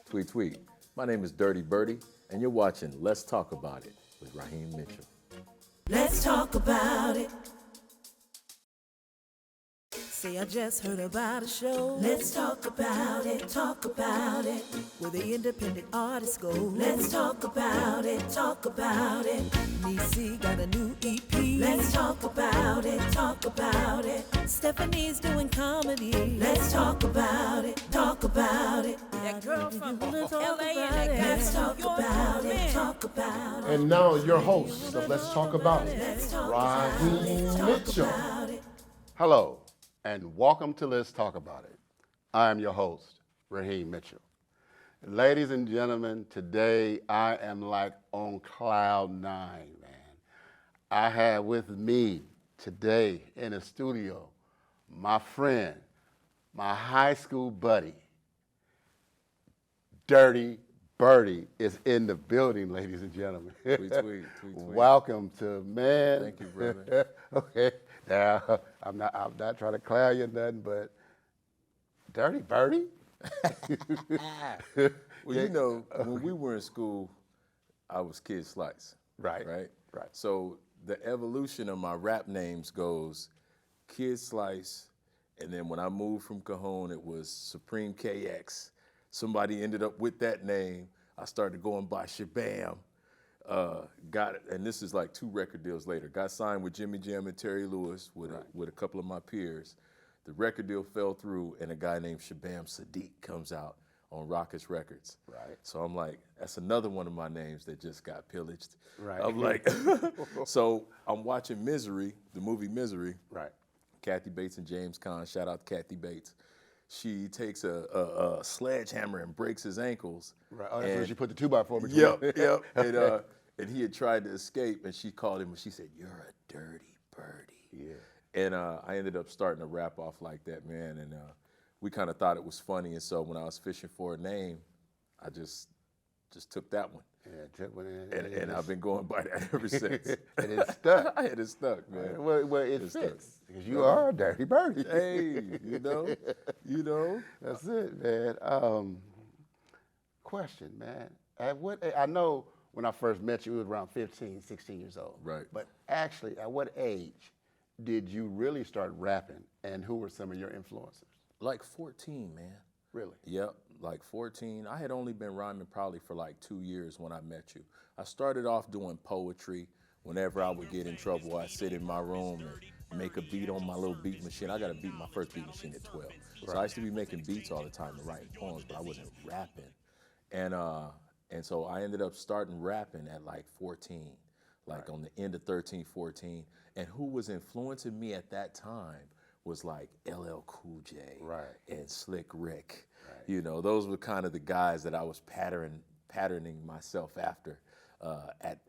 Tweet, tweet. My name is Dirty Birdy, and you're watching Let's Talk About It with Raheem Mitchell. Let's talk about it. Say I just heard about a show. Let's talk about it, where the independent artists go. Let's talk about it, Nisi got a new EP. Let's talk about it, Stephanie's doing comedy. Let's talk about it, That girl from LA and that guy from New York. Talk about it. And now your host of Let's Talk About It, Raheem Mitchell. Hello, and welcome to Let's Talk About It. I am your host, Raheem Mitchell. Ladies and gentlemen, today I am like on cloud nine, man. I have with me today in the studio my friend, my high school buddy, Dirty Birdy is in the building, ladies and gentlemen. Tweet. Welcome to, man. Thank you, brother. Okay, now I'm not trying to clown you or nothing, but Dirty Birdy? Well, you know, when we were in school, I was Kid Slice. Right. So the evolution of my rap names goes Kid Slice, and then when I moved from Cajon, it was Supreme KX. Somebody ended up with that name. I started going by Shabam. Got it, and this is like 2 record deals later. Got signed with Jimmy Jam and Terry Lewis with a couple of my peers. The record deal fell through, and a guy named Shabam Sadiq comes out on Rockets Records. Right. So I'm like, that's another one of my names that just got pillaged. Right. I'm like, so I'm watching Misery, the movie Misery. Right. Kathy Bates and James Caan. Shout out to Kathy Bates. She takes a sledgehammer and breaks his ankles. Right. Oh, that's when she put the 2x4 between. Yep. And he had tried to escape, and she called him, and she said, "You're a dirty birdie." Yeah. And I ended up starting to rap off like that, man. And we kind of thought it was funny, and so when I was fishing for a name, I just took that one. Yeah, took one in. And I've been going by that ever since. And it's stuck. It is stuck, man. Well, it fits. Because you are a Dirty Birdie. Hey, you know. That's it, man. Question, man. I know when I first met you, you was around 15, 16 years old. Right. But actually, at what age did you really start rapping, and who were some of your influencers? Like 14, man. Really? Yep, like 14. I had only been rhyming probably for like 2 years when I met you. I started off doing poetry. Whenever I would get in trouble, I'd sit in my room and make a beat on my little beat machine. I got my first beat machine at 12. So I used to be making beats all the time and writing poems, but I wasn't rapping. And so I ended up starting rapping at like 14, like on the end of 13, 14. And who was influencing me at that time was like LL Cool J and Slick Rick. Right. You know, those were kind of the guys that I was patterning myself after at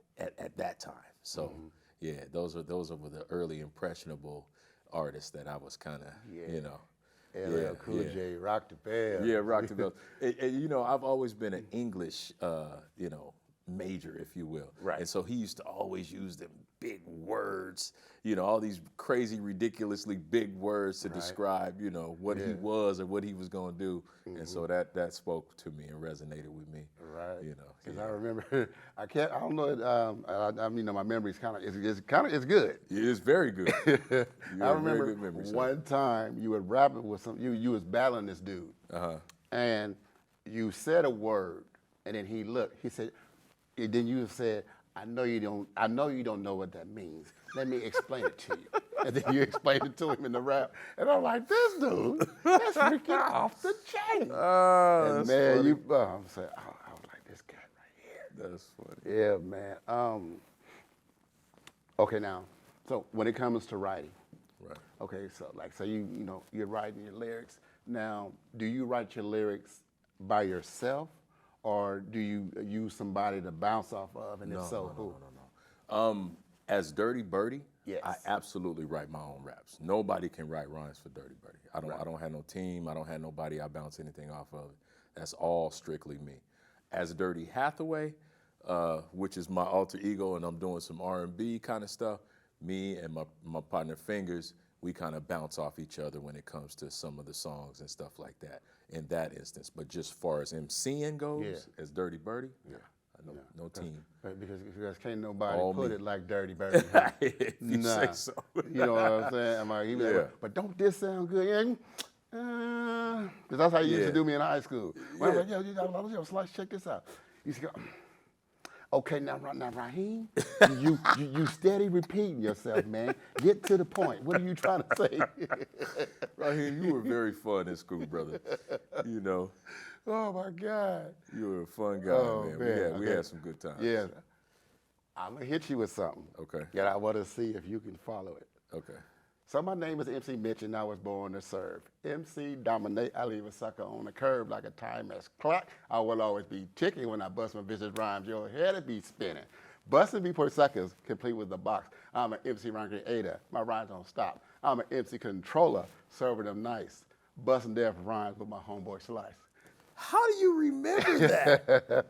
that time. So yeah, those were the early impressionable artists that I was kind of, you know. LL Cool J, Rock the Bell. Yeah, Rock the Bell. And, you know, I've always been an English, major, if you will. Right. And so he used to always use them big words, you know, all these crazy, ridiculously big words to describe, you know, what he was or what he was going to do. And so that spoke to me and resonated with me. Right. You know. Because I remember, I don't know, my memory's it's good. It is very good. I remember one time you were rapping with you was battling this dude. And you said a word, and then he looked, and then you said, I know you don't know what that means. Let me explain it to you. And then you explained it to him in the rap. And I'm like, this dude, that's freaking off the chain. And man, funny. I was like, this guy right here. That's funny. Yeah, man. Okay, now, so when it comes to writing, okay, so you're writing your lyrics. Now, do you write your lyrics by yourself, or do you use somebody to bounce off of, and if so, who? No. As Dirty Birdy, yes. I absolutely write my own raps. Nobody can write rhymes for Dirty Birdy. I don't have no team. I don't have nobody I bounce anything off of. That's all strictly me. As Dirty Hathaway, which is my alter ego, and I'm doing some R&B kind of stuff, me and my partner Fingers, we kind of bounce off each other when it comes to some of the songs and stuff like that in that instance. But just far as MCing goes, as Dirty Birdy, no team. Because can't nobody All put me. it like Dirty Birdy. If you say so. You know what I'm saying? I'm like, he was like, but don't this sound good? Because that's how you used to do me in high school. When I'm like, yo, Slice, check this out. You used to go, okay, now Raheem, you steady repeating yourself, man. Get to the point. What are you trying to say? Raheem, you were very fun in school, brother. You know. Oh, my God. You were a fun guy, man. We had some good times. Yeah. I'm going to hit you with something. Okay. Yeah, I want to see if you can follow it. Okay. So my name is MC Mitch, and I was born to serve. MC dominate, I leave a sucker on the curb like a timeless clock. I will always be ticking when I bust my vicious rhymes. Your head will be spinning. Busting before suckers, complete with the box. I'm an MC rhyme creator. My rhymes don't stop. I'm an MC controller, serving them nice. Busting death rhymes with my homeboy Slice. How do you remember that?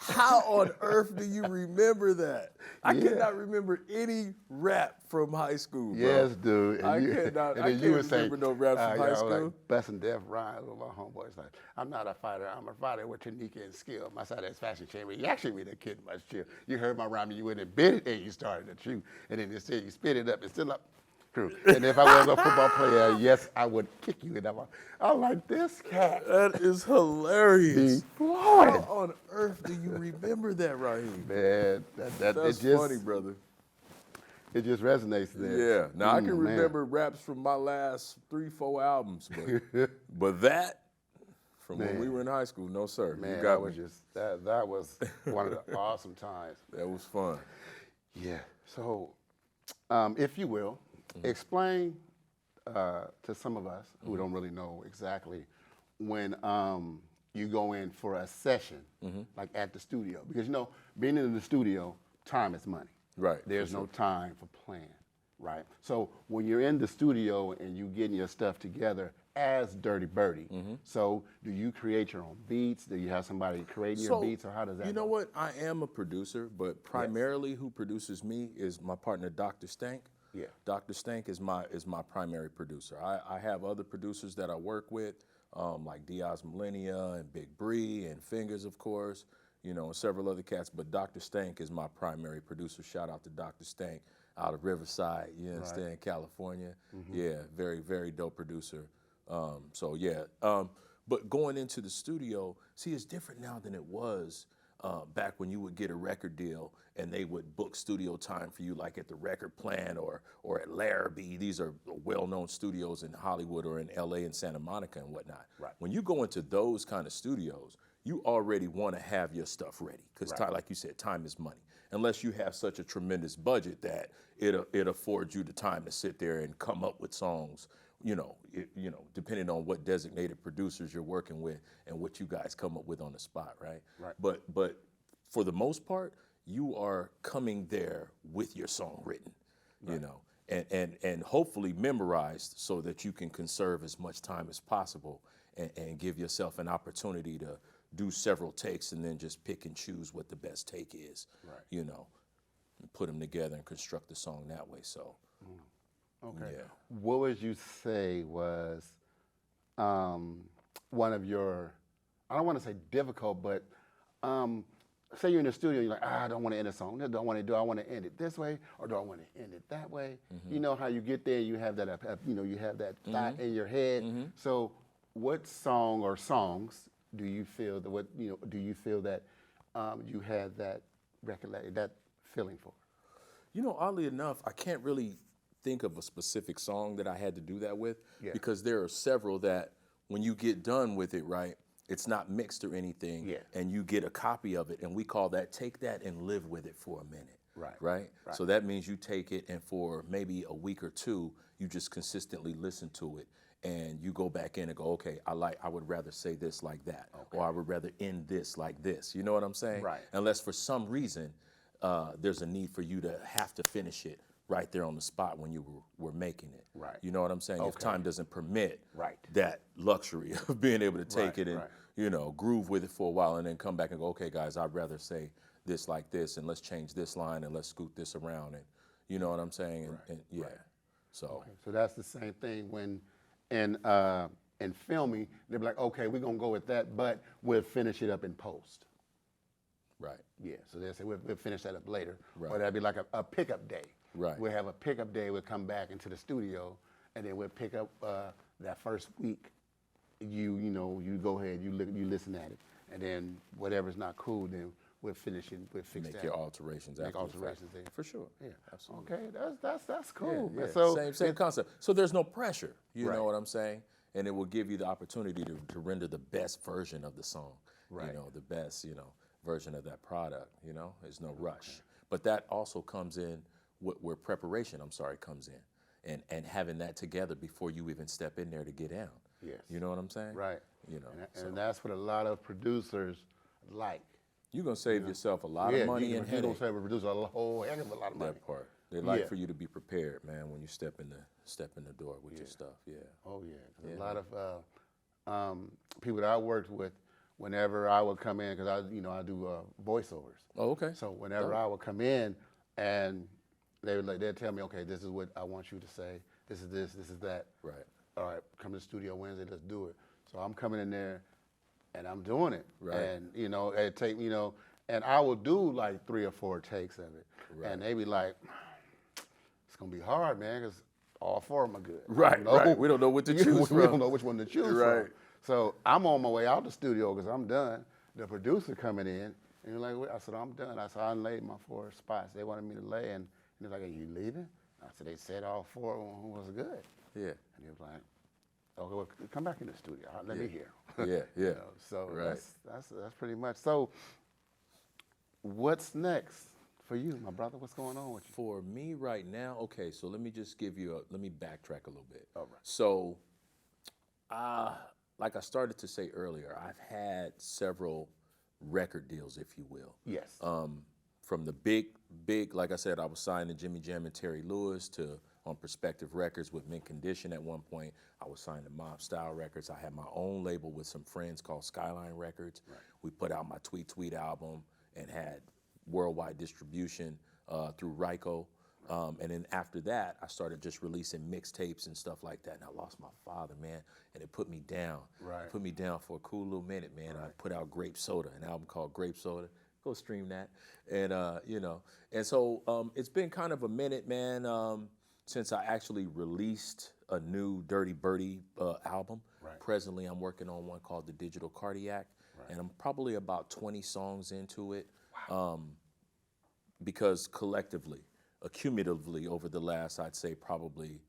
How on earth do you remember that? I cannot remember any rap from high school, bro. Yes, dude. I can't remember no rap from high school. Like, busting death rhymes with my homeboys. Like, I'm not a fighter. I'm a fighter with technique and skill. My side is fashion chamber. You actually read that kid much chill. You heard my rhyme and you went and bit it and you started to chew. And then instead you spit it up and still up. True. And if I was a football player, yes, I would kick you. I'm like, this cat. That is hilarious. Floyd. How on earth do you remember that, Raheem? Man, That's funny, brother. It just resonates there. Yeah. Now, I can remember raps from my last 3-4 albums, but that, from when we were in high school, no, sir. Man, you got that was one of the awesome times. That was fun. Yeah. So, if you will, explain to some of us who don't really know exactly when you go in for a session, like at the studio. Because, you know, being in the studio, time is money. Right. There's no time for playing, right? So when you're in the studio and you getting your stuff together as Dirty Birdy, so do you create your own beats? Do you have somebody creating your beats, or how does that You know go? what? I am a producer, but primarily who produces me is my partner, Dr. Stank. Yeah. Dr. Stank is my primary producer. I have other producers that I work with, like Diaz Millennia and Big Bree and Fingers, of course, you know, and several other cats. But Dr. Stank is my primary producer. Shout out to Dr. Stank out of Riverside, you understand, California. Yeah, very, very dope producer. But going into the studio, see, it's different now than it was back when you would get a record deal and they would book studio time for you, like at the Record Plant or at Larrabee. These are well-known studios in Hollywood or in LA and Santa Monica and whatnot. Right. When you go into those kind of studios, you already want to have your stuff ready because, like you said, time is money. Unless you have such a tremendous budget that it affords you the time to sit there and come up with songs. You know, depending on what designated producers you're working with and what you guys come up with on the spot, right? Right. But for the most part, you are coming there with your song written, you know, and hopefully memorized so that you can conserve as much time as possible and give yourself an opportunity to do several takes and then just pick and choose what the best take is, you know, and put them together and construct the song that way. So. Okay. Yeah. What would you say was one of your, I don't want to say difficult, but say you're in the studio, you're like, I don't want to end a song. Do I want to end it this way, or do I want to end it that way? You know how you get there, you have that, you have that thought in your head. So, what song or songs do you feel that you had that that feeling for? You know, oddly enough, I can't really think of a specific song that I had to do that with because there are several that when you get done with it, right, it's not mixed or anything, and you get a copy of it, and we call that take that and live with it for a minute. Right. So that means you take it and for maybe a week or two, you just consistently listen to it and you go back in and go, okay, I would rather say this like that, or I would rather end this like this. You know what I'm saying? Right. Unless for some reason there's a need for you to have to finish it right there on the spot when you were making it. Right. You know what I'm saying? If time doesn't permit that luxury of being able to take it and, you know, groove with it for a while and then come back and go, okay, guys, I'd rather say this like this and let's change this line and let's scoot this around and, you know what I'm saying? And So Okay, so that's the same thing when in filming, they'll be like, okay, we're gonna go with that, but we'll finish it up in post. right, Yeah, so they'll say we'll finish that up later. Right. Or that'd be like a pickup day. Right. We'll have a pickup day, we'll come back into the studio, and then we'll pick up that first week. You go ahead, you listen at it, and then whatever's not cool, then we'll finish it, we'll fix make that. your alterations. Make after the fact. alterations there. For sure. Yeah, Absolutely. Okay, that's cool. Yeah, man. yeah. So same concept. So there's no pressure. You Right. know what I'm saying? And it will give you the opportunity to render the best version of the song. Right. You know, the best, version of that product. There's no rush. But that also comes in where preparation, comes in. And having that together before you even step in there to get down. Yes. You know what I'm saying? Right. So And that's what a lot of producers like. you're going to save yourself a lot Yeah, of money and you're gonna headache. save a producer a whole heck of a lot of money. That part. They like Yeah. for you to be prepared, man, when you step in the door with your stuff. Yeah. Oh yeah, 'cause a lot of people that I worked with, whenever I would come in, because I do voiceovers. Oh, okay. So whenever I would come in, and they'd tell me, okay, this is what I want you to say. This is this. This is that. Right. All right, come to the studio Wednesday. Let's do it. So I'm coming in there, and I'm doing it. Right. And it take and I will do like 3 or 4 takes of it, Right. and they be like, it's gonna be hard, man, because all 4 of them are good. I Right, don't know. right. We don't know what to choose We from. don't know which one to choose Right. from. So I'm on my way out the studio because I'm done. The producer coming in, and you're like, I said, I'm done. I said, I laid my 4 spots. They wanted me to lay, and they're like, are you leaving? I said, they said all 4 of them was good. Yeah. And he was like, okay, well, come back in the studio. Let me hear. Yeah, yeah. So Right. that's pretty much. So what's next for you, my brother? What's going on with you? For me right now, okay, so let me just let me backtrack a little bit. All right. So, like I started to say earlier, I've had several record deals, if you will. Yes. From the big, like I said, I was signed to Jimmy Jam and Terry Lewis on Perspective Records with Mint Condition at one point. I was signed to Mob Style Records. I had my own label with some friends called Skyline Records. Right. We put out my Tweet Tweet album and had worldwide distribution through Ryko. And then after that, I started just releasing mixtapes and stuff like that. And I lost my father, man, and it put me down. Right. It put me down for a cool little minute, man. Right. I put out Grape Soda, an album called Grape Soda. Go stream that. And, and so it's been kind of a minute, man, since I actually released a new Dirty Birdy album. Right. Presently, I'm working on one called The Digital Cardiac, and I'm probably about 20 songs into it. Wow. Because collectively, accumulatively over the last, I'd say probably,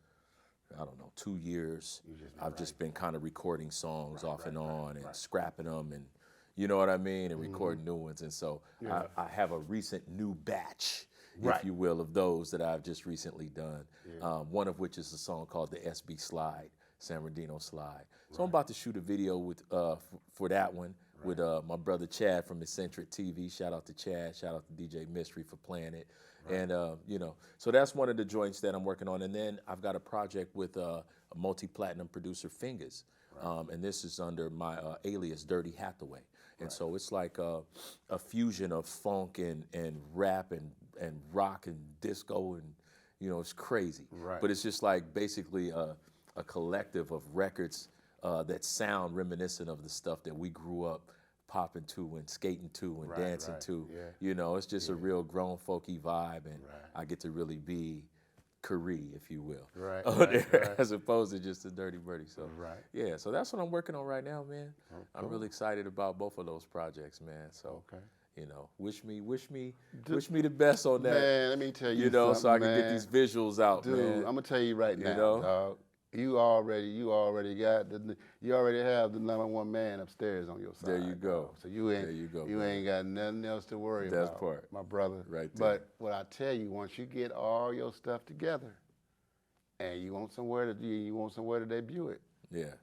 2 years, I've just been kind of recording songs off and on and scrapping them and, you know what I mean, and recording new ones. And so I have a recent new batch, if you will, of those that I've just recently done. One of which is a song called the SB Slide, San Bernardino Slide. So I'm about to shoot a video with for that one with my brother Chad from Eccentric TV. Shout out to Chad. Shout out to DJ Mystery for playing it. And, so that's one of the joints that I'm working on. And then I've got a project with a multi-platinum producer, Fingers. And this is under my alias, Dirty Hathaway. And so it's like a fusion of funk and rap and rock and disco and, it's crazy. Right. But it's just like basically a collective of records that sound reminiscent of the stuff that we grew up popping to and skating to and dancing to. Yeah. It's just a real grown folky vibe, and I get to really be Curry, if you will, as opposed to just a Dirty Birdy. So yeah, so that's what I'm working on right now, man. Oh, I'm really excited about both of those projects, man. So wish me the best on that. Man, let me tell you, so I can get these visuals out, dude, man. I'm gonna tell you right now, dog. You already have the #1 man upstairs on your side. There you go. Dog. So you ain't got nothing else to worry That's about. part. My brother. Right there. But what I tell you, once you get all your stuff together, and you want somewhere to debut it. Yeah.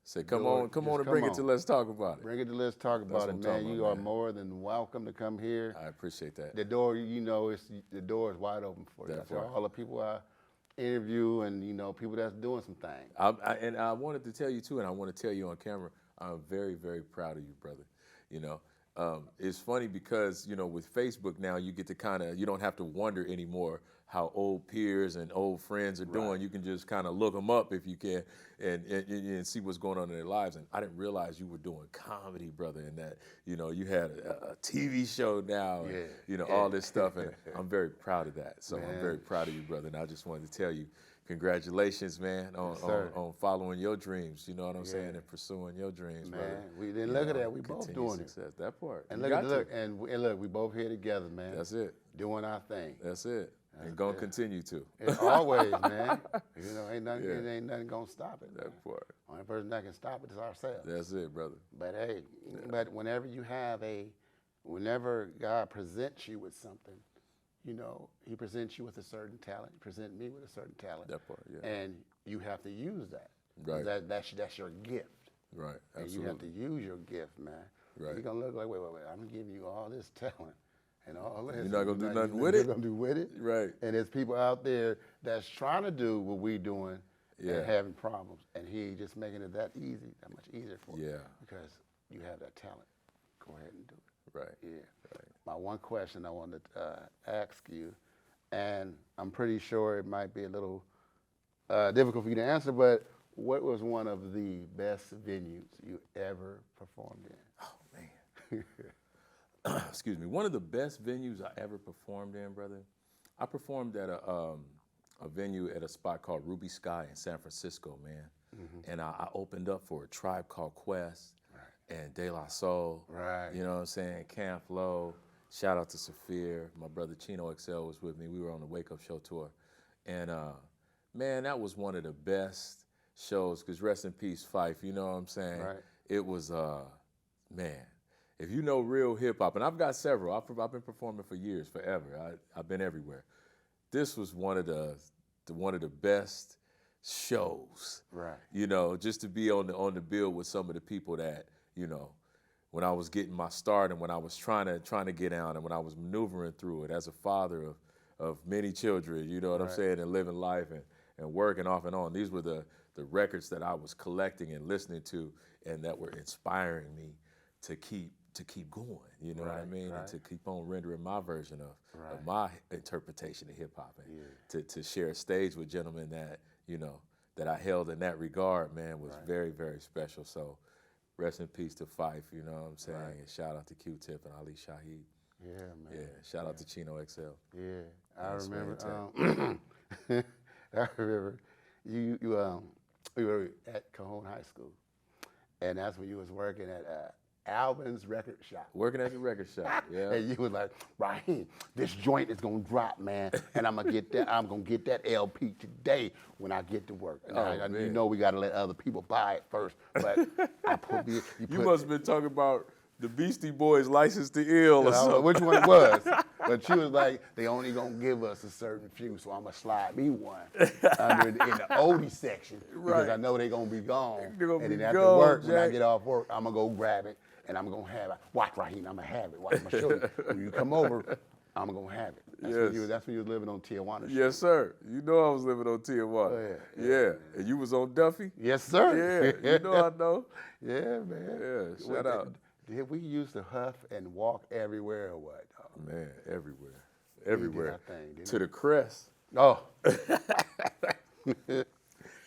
Say, come on and bring it to Let's Talk About It. Bring it to Let's Talk About It, man. You are more than welcome to come here. I appreciate that. The door, the door is wide open for you. That's all the people I interview and people that's doing some things. And I wanted to tell you too, and I want to tell you on camera, I'm very, very proud of you, brother. It's funny because, you know, with Facebook now, you get to you don't have to wonder anymore how old peers and old friends are doing. You can just kind of look them up if you can and see what's going on in their lives. And I didn't realize you were doing comedy, brother, and that, you know, you had a TV show now, and, you know, all this stuff. And I'm very proud of that. So I'm very proud of you, brother. And I just wanted to tell you, congratulations, man, on following your dreams. You know what I'm saying, and pursuing your dreams, man. brother. We didn't look at that. We both doing success. It. That part. And look, we both here together, man. That's it. Doing our thing. That's it. And gonna continue to. And always, man. You know, ain't nothing gonna stop it. That part. Only person that can stop it is ourselves. That's it, brother. But hey, but whenever God presents you with something, you know, He presents you with a certain talent. He presents me with a certain talent. That part, yeah. And you have to use that. Right. That's your gift. Right. Absolutely. And you have to use your gift, man. Right. You're gonna look like, wait, I'm giving you all this talent and all this. You're not gonna do nothing with You're it. gonna do with it. Right. And there's people out there that's trying to do what we doing and having problems, and He just making it that much easier for you. Yeah. Because you have that talent. Go ahead and do it. Right. Yeah. Right. My one question I wanted to ask you, and I'm pretty sure it might be a little difficult for you to answer, but what was one of the best venues you ever performed in? Oh man. Excuse me. One of the best venues I ever performed in, brother. I performed at a venue at a spot called Ruby Sky in San Francisco, man. Mm-hmm. And I opened up for a Tribe Called Quest and De La Soul. Right. You know what I'm saying? Camp Lo. Shout out to Saphir. My brother Chino XL was with me. We were on the Wake Up Show tour. And man, that was one of the best shows, because rest in peace, Fife, you know what I'm saying? Right. It was, man, if you know real hip hop, and I've got several, I've been performing for years, forever. I've been everywhere. This was one of the best shows. Right. You know, just to be on the bill with some of the people that, you know, when I was getting my start and when I was trying to get out and when I was maneuvering through it as a father of many children, you know what I'm saying, and living life and working off and on. These were the records that I was collecting and listening to and that were inspiring me to keep going, you know what I mean? And to keep on rendering my version of my interpretation of hip hop and to share a stage with gentlemen that, you know, that I held in that regard, man, was very, very special. So rest in peace to Fife, you know what I'm saying? And shout out to Q-Tip and Ali Shaheed. Yeah, man. Yeah, shout out to Chino XL. Yeah, I remember. I remember you we were at Cajon High School, and that's when you was working at Alvin's record shop. Working at the record shop, yeah. And you was like, Raheem, this joint is gonna drop, man, and I'm gonna get that LP today when I get to work. And you know we gotta let other people buy it first, but I put the You must have been talking about the Beastie Boys' License to Ill or something. Which one it was. But she was like, they only gonna give us a certain few, so I'm gonna slide me one in the oldie section because I know they gonna be gone. And then after work, when I get off work, I'm gonna go grab it and I'm gonna have it. Watch, Raheem, I'm gonna have it. Watch, I'm gonna show you. When you come over, I'm gonna have it. That's when you was living on Tijuana Street. Yes, sir. You know I was living on Tijuana. Oh, yeah. And you was on Duffy? Yes, sir. Yeah, you know I know. Yeah, man. Yeah, shout out. Did we used to huff and walk everywhere or what, dog? Man, everywhere. Thing, to the crest. Oh. To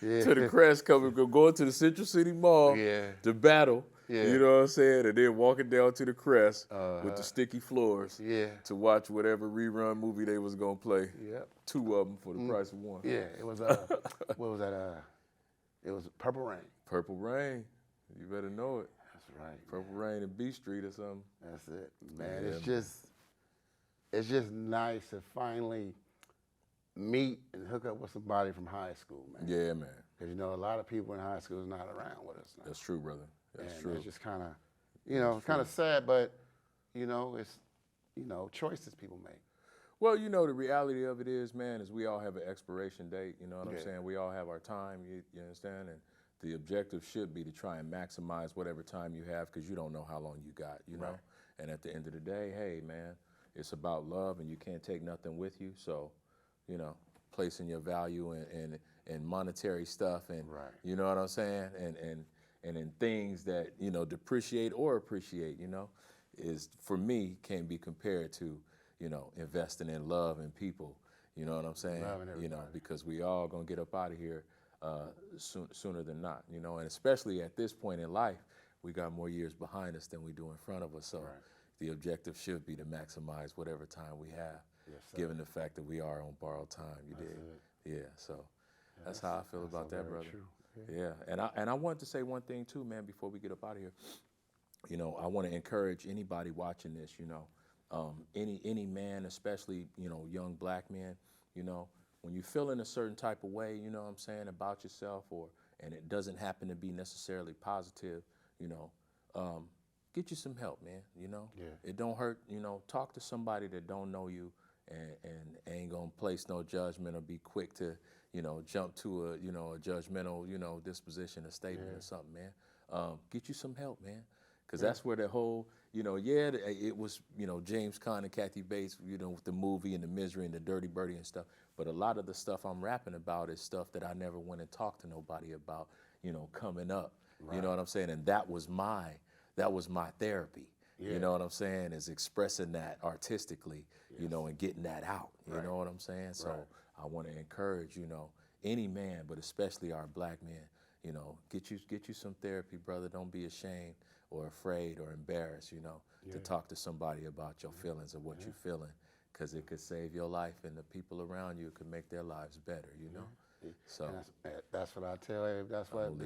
the crest, going to the Central City Mall to battle. Yeah. You know what I'm saying? And then walking down to the crest with the sticky floors to watch whatever rerun movie they was gonna play. Yep. 2 of them for the price of 1. Yeah, it was what was that? It was Purple Rain. Purple Rain. You better know it. That's right. Purple Rain and B Street or something. That's it, man. It's just nice to finally meet and hook up with somebody from high school, man. Yeah, man. Because you know a lot of people in high school is not around with us now. That's true, brother. That's true. It's just kind of, kind of sad, but it's, choices people make. Well, the reality of it is, man, is we all have an expiration date. You know what I'm saying? We all have our time. You understand? And the objective should be to try and maximize whatever time you have, because you don't know how long you got. You know. And at the end of the day, hey, man, it's about love, and you can't take nothing with you. So, placing your value in monetary stuff, and you know what I'm saying, and in things that depreciate or appreciate, is for me can't be compared to, investing in love and people. You know what I'm saying? Loving everybody. Because we all gonna get up out of here sooner than not. And especially at this point in life, we got more years behind us than we do in front of us. So the objective should be to maximize whatever time we have, given the fact that we are on borrowed time. You dig? Yeah. So that's how I feel about that, brother. True. Yeah. And I wanted to say one thing too, man, before we get up out of here. I want to encourage anybody watching this, any man, especially, young black men, when you feel in a certain type of way, you know what I'm saying, about yourself, and it doesn't happen to be necessarily positive, get you some help, man, It don't hurt, talk to somebody that don't know you and ain't gonna place no judgment or be quick to, jump to a judgmental, disposition or statement or something, man. Get you some help, man. Because that's where the whole, it was, James Caan and Kathy Bates, with the movie and the misery and the Dirty Birdy and stuff. But a lot of the stuff I'm rapping about is stuff that I never went and talked to nobody about, coming up. You know what I'm saying? And that was my therapy. You know what I'm saying? Is expressing that artistically, and getting that out. You know what I'm saying? So I want to encourage, any man, but especially our black men, get you some therapy, brother. Don't be ashamed or afraid or embarrassed, to talk to somebody about your feelings or what you're feeling, because it could save your life and the people around you could make their lives better, So that's what I tell you. That's what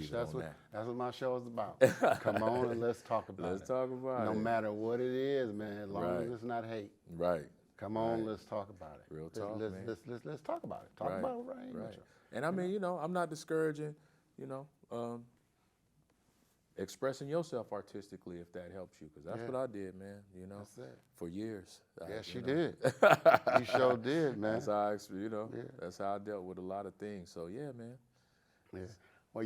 my show is about. Come on and let's talk about it. Let's talk about it. No matter what it is, man, as long as it's not hate. Right. Come on, let's talk about it. Real talk, let's, man. Let's talk about it. Talk about it, right? And I mean, I'm not discouraging, expressing yourself artistically if that helps you, because that's what I did, man. That's it. For years. Yes, you did. You sure did, man. That's how that's how I dealt with a lot of things. So yeah, man. Yeah. Well,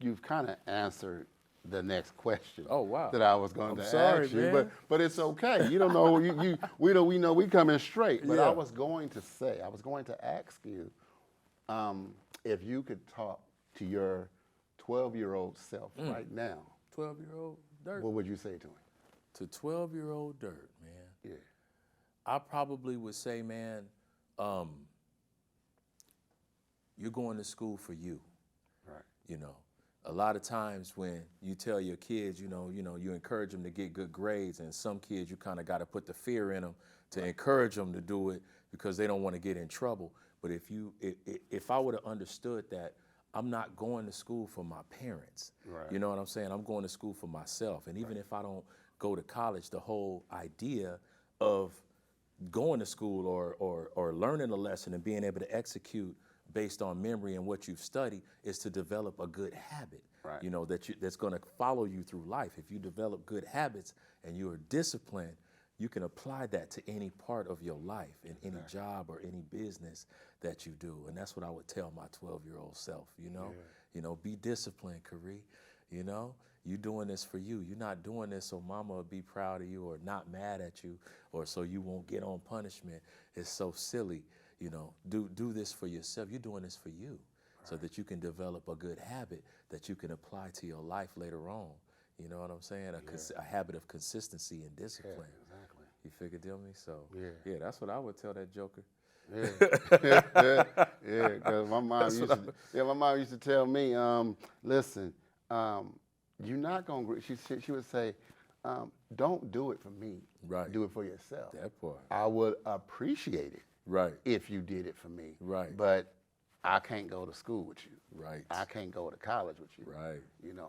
you've kind of answered the next question. Oh wow. That I was going to sorry, ask you, man. but it's okay. You don't know. We know we coming straight. But I was going to ask you, if you could talk to your 12-year-old self right now. 12-year-old Dirt. What would you say to him? To 12-year-old Dirt, man. Yeah. I probably would say, man, you're going to school for you. Right. A lot of times when you tell your kids, you encourage them to get good grades, and some kids you kind of got to put the fear in them to encourage them to do it because they don't want to get in trouble. But if I would have understood that, I'm not going to school for my parents. Right. You know what I'm saying? I'm going to school for myself. And even if I don't go to college, the whole idea of going to school or learning a lesson and being able to execute based on memory and what you've studied is to develop a good habit, that's going to follow you through life. If you develop good habits and you are disciplined, you can apply that to any part of your life, in any job or any business that you do. And that's what I would tell my 12-year-old self, be disciplined, Kari. You doing this for you. You're not doing this so mama will be proud of you or not mad at you or so you won't get on punishment. It's so silly. Do this for yourself. You're doing this for you so that you can develop a good habit that you can apply to your life later on. You know what I'm saying? A habit of consistency and discipline. Yeah, exactly. You figure, deal me? So, yeah, that's what I would tell that joker. Yeah, because my mom used to tell me, listen, you're not going to, she would say, don't do it for me. Right. Do it for yourself. That part. I would appreciate it. Right. If you did it for me. Right. But I can't go to school with you. Right. I can't go to college with you. Right.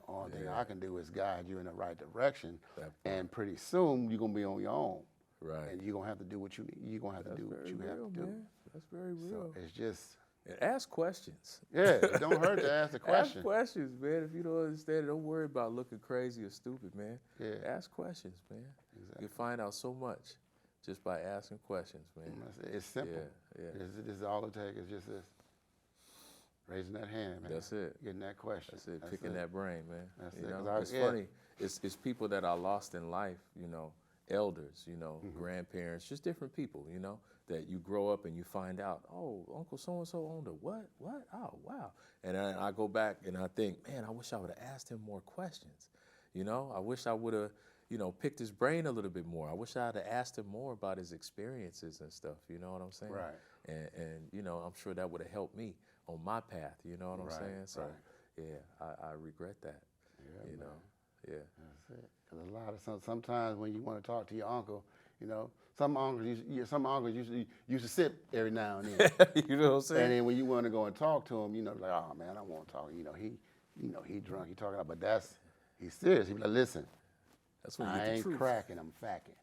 Only thing I can do is guide you in the right direction. And pretty soon you're gonna be on your own. Right. And you're gonna have to do what you need. You're gonna have to do what you have to do. Man. That's very real. So it's just and ask questions. Yeah, it don't hurt to ask a question. Ask questions, man. If you don't understand it, don't worry about looking crazy or stupid, man. Yeah. Ask questions, man. Exactly. You find out so much just by asking questions, man. It's simple. Yeah. This is all it takes. It's just this. Raising that hand, man. That's it. Getting that question. That's it. Picking that brain, man. That's It's funny. It's people that I lost in life, elders, grandparents, just different people, that you grow up and you find out, oh, Uncle so-and-so owned a what? What? Oh, wow. And I go back and I think, man, I wish I would have asked him more questions. I wish I would have, picked his brain a little bit more. I wish I had asked him more about his experiences and stuff. You know what I'm saying? Right. And I'm sure that would have helped me on my path. You know what I'm Right, saying? So, right. yeah, I regret that. Yeah, You man. know, yeah. That's it. 'Cause sometimes when you want to talk to your uncle, some uncles used to sip every now and then. You know what I'm saying? And then when you want to go and talk to him, like, oh man, I don't want to talk. He drunk. He talking about, but he's serious. He be like, listen, That's when you I get the ain't truth. cracking, I'm facking.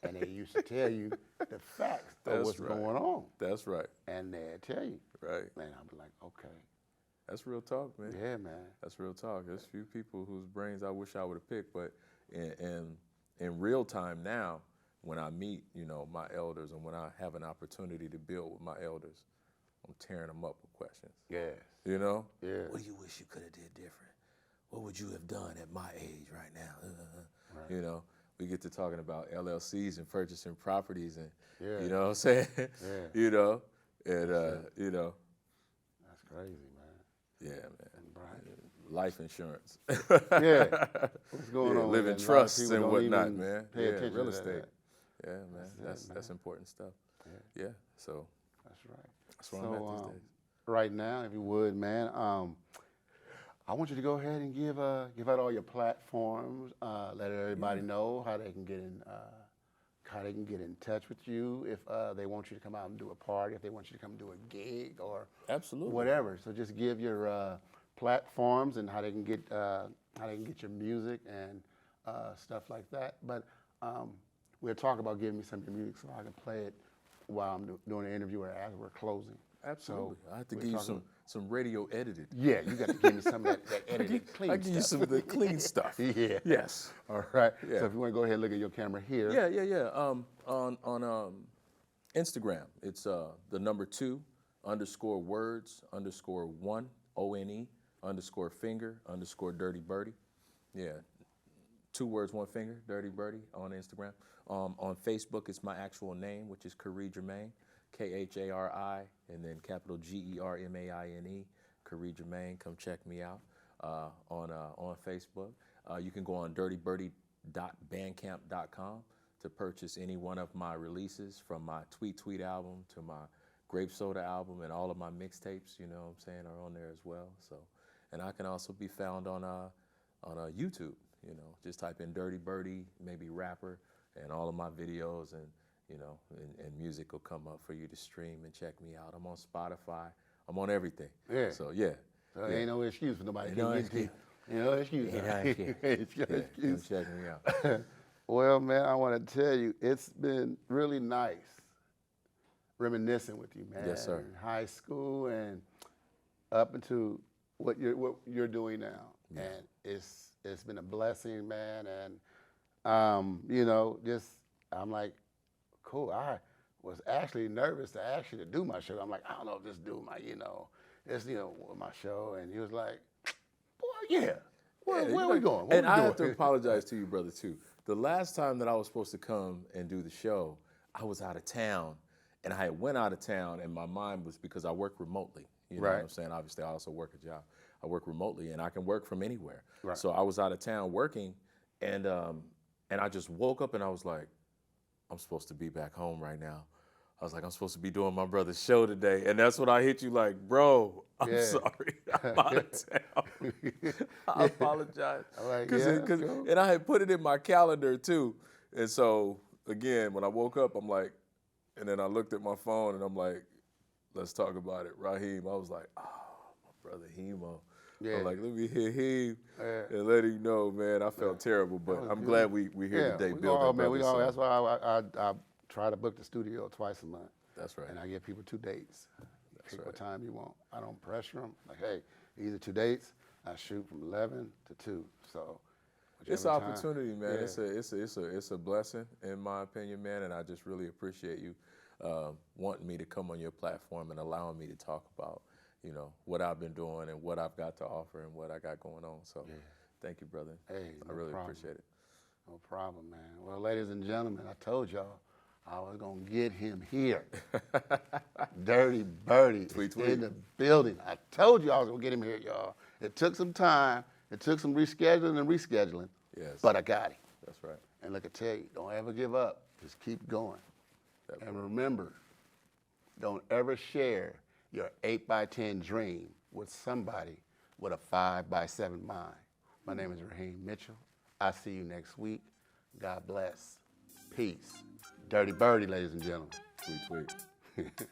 And they used to tell you the facts of That's what's right. going on, That's right. and they'll tell you. Right. And I'm like, okay, That's real talk, man. yeah, man. That's real talk. There's a few people whose brains I wish I would have picked, but in real time now, when I meet, my elders, and when I have an opportunity to build with my elders, I'm tearing them up with questions. Yes. You know? Yeah. What do you wish you could have did different? What would you have done at my age right now? Right. We get to talking about LLCs and purchasing properties, and Yeah. you know what I'm saying? Yeah. And That's crazy, man. yeah, man. And Brian. Life insurance. Yeah. What's going on? Living man? A lot of trusts people and don't whatnot, even man. Pay Yeah, attention real to estate. that. Yeah, man. That's it, That's man. important stuff. Yeah. Yeah. So That's right. that's where I'm at these days. Right now, if you would, man, I want you to go ahead and give out all your platforms. Let everybody know how they can get in touch with you if they want you to come out and do a party, if they want you to come do a gig or Absolutely. whatever. So just give your platforms and how they can get your music and stuff like that. But we'll talk about giving me some of your music so I can play it while I'm doing an interview or as we're closing. Absolutely. So I have to we're give you talking- some radio edited. Yeah, you got to give me some of that edited, clean I give you stuff. some of the clean stuff. Yeah. Yes. All right. Yeah. So if you want to go ahead and look at your camera here. Yeah. On Instagram, it's the number 2_words_1 ONE_finger_ Dirty Birdy. Yeah. 2 words, 1 finger, Dirty Birdy on Instagram. On Facebook, it's my actual name, which is Khari Jermaine, Khari, and then capital GERMAINE, Khari Jermaine. Come check me out on Facebook. You can go on dirtybirdy.bandcamp.com to purchase any one of my releases, from my Tweet album to my Grape Soda album, and all of my mixtapes, you know what I'm saying, are on there as well. So, and I can also be found on YouTube. Just type in Dirty Birdy, maybe rapper, and all of my videos and music will come up for you to stream and check me out. I'm on Spotify. I'm on everything. Yeah. So yeah. So ain't no excuse for nobody. Ain't no Ain't no excuse. Ain't no excuse. Ain't no Yeah, excuse. come check me out. Well, man, I want to tell you, it's been really nice reminiscing with you, man. Yes, sir. In high school and up into what you're doing now, Yeah. and it's been a blessing, man. And I'm like, cool. I was actually nervous to ask you to do my show. I'm like, I don't know if this do my, my show. And he was like, boy, yeah. Where are we going? What And we I doing? have to apologize to you, brother, too. The last time that I was supposed to come and do the show, I was out of town. And I had went out of town, and my mind was, because I work remotely. You know Right. what I'm saying? Obviously, I also work a job. I work remotely, and I can work from anywhere. Right. So I was out of town working, and I just woke up and I was like, I'm supposed to be back home right now. I was like, I'm supposed to be doing my brother's show today. And that's when I hit you like, bro, I'm Yeah. sorry. I'm out of town. I apologize. I'm like, 'Cause yeah, go. and I had put it in my calendar too. And so, again, when I woke up, I'm like, and then I looked at my phone and I'm like, let's talk about it. Raheem. I was like, oh, my brother Hemo. Yeah. I'm like, let me hit him Yeah. and let him know, man. I felt terrible, but was I'm good. glad we here today building brothers. So That's why I try to book the studio twice a month. that's right. And I give people 2 dates. Pick what right. time you want. I don't pressure them. Like, hey, either 2 dates. I shoot from 11 to 2. So It's whichever an time. opportunity, man. Yeah. It's a blessing, in my opinion, man. And I just really appreciate you wanting me to come on your platform and allowing me to talk about, what I've been doing and what I've got to offer and what I got going on. So, thank you, brother. Hey, I no really problem. appreciate it. No problem, man. Well, ladies and gentlemen, I told y'all I was going to get him here. Dirty Birdy Tweet, is tweet. in the building. I told you I was going to get him here, y'all. It took some time. It took some rescheduling and rescheduling. Yes. But I got him. That's right. And like I tell you, don't ever give up. Just keep going. And remember, don't ever share your 8x10 dream with somebody with a 5x7 mind. My name is Raheem Mitchell. I'll see you next week. God bless. Peace. Dirty Birdy, ladies and gentlemen. Sweet, sweet.